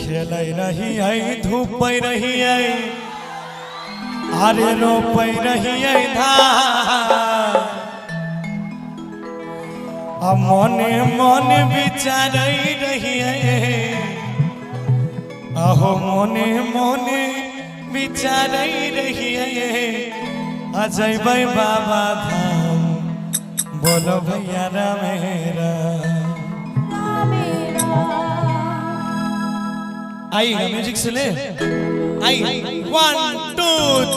खेल रही है धूप रही है अरे रोप रही है धान मने मन विचार रही है अहो मने मने विचार रही है अजय भाई बाबा धाम बोलो भैया मेरा आइएगा म्यूजिक से ले आई 1 2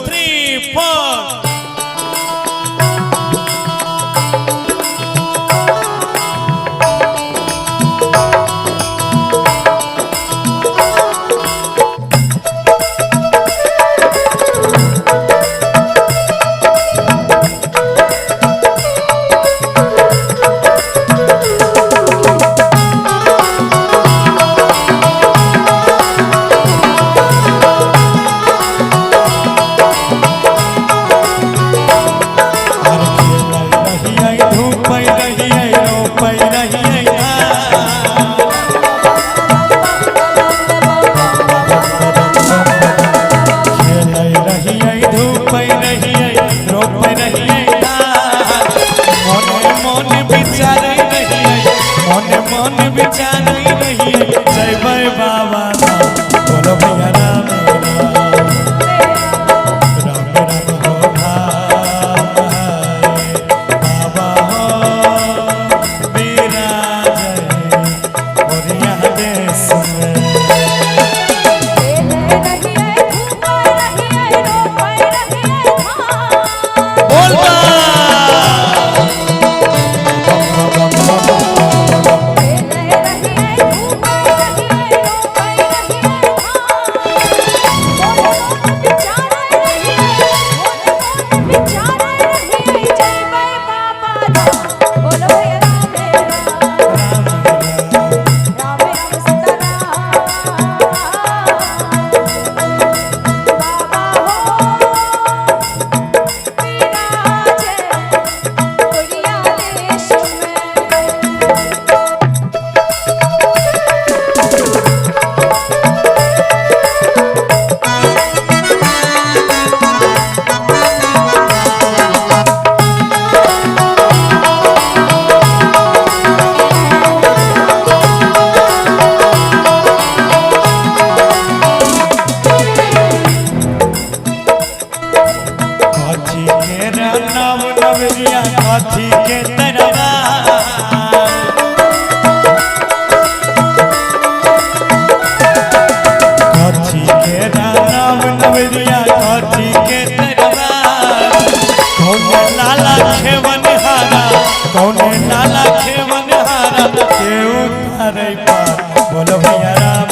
3 4 हाथी के तरवा हाथी के नाम नवरिया हाथी के तरवा कौन लाला खेवन हारा कौन लाला खेवन हारा के उतारे पा बोलो भैया राम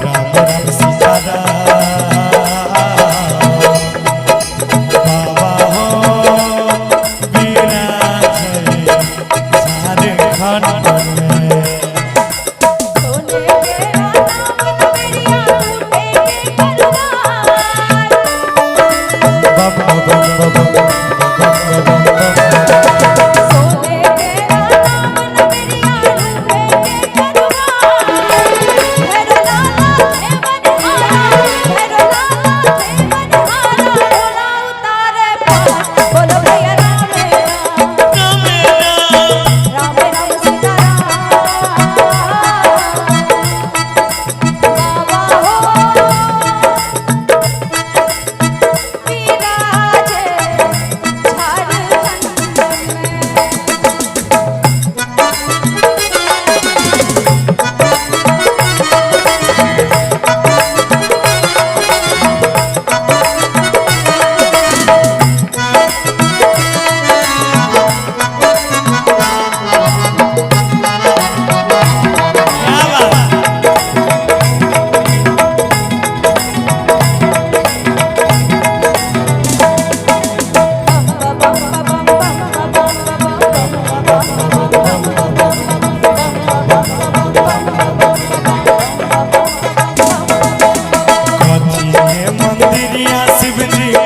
राम राम सीता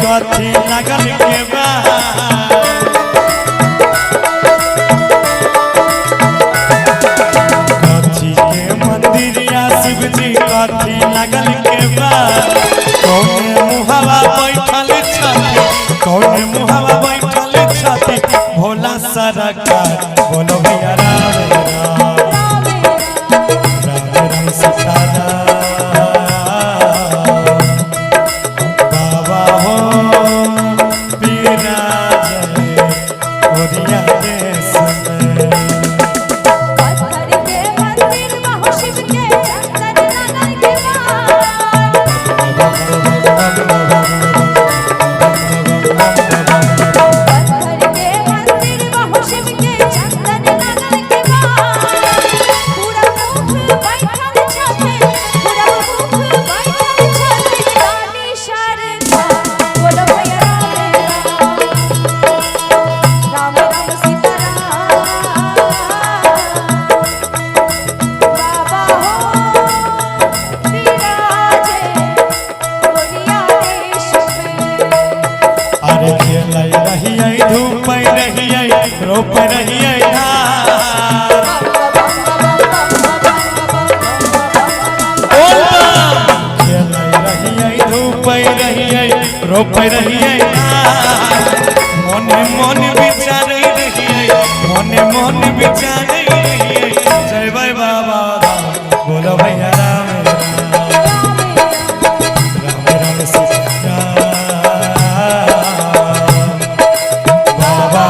कथी लगल के बा कथी के मंदिर लागल के बाद कौन मुहावा बैठल छाती कौन मुहावा बैठल छाती भोला सरकार बोलो भैया राम राम राम सीताराम बाबा हो विराज ओरिया देश में रोप रही धूप रही रोप रही मोने मन विचार रही मोने मन विचार रही जय भाई बाबा बोलो भैया राम राम राम सीता बाबा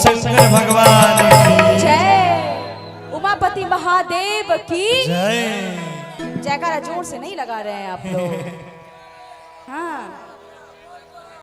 शंकर भगवान की जय, उमापति महादेव की जय। जयकारा जोर से नहीं लगा रहे हैं आप लोग। हाँ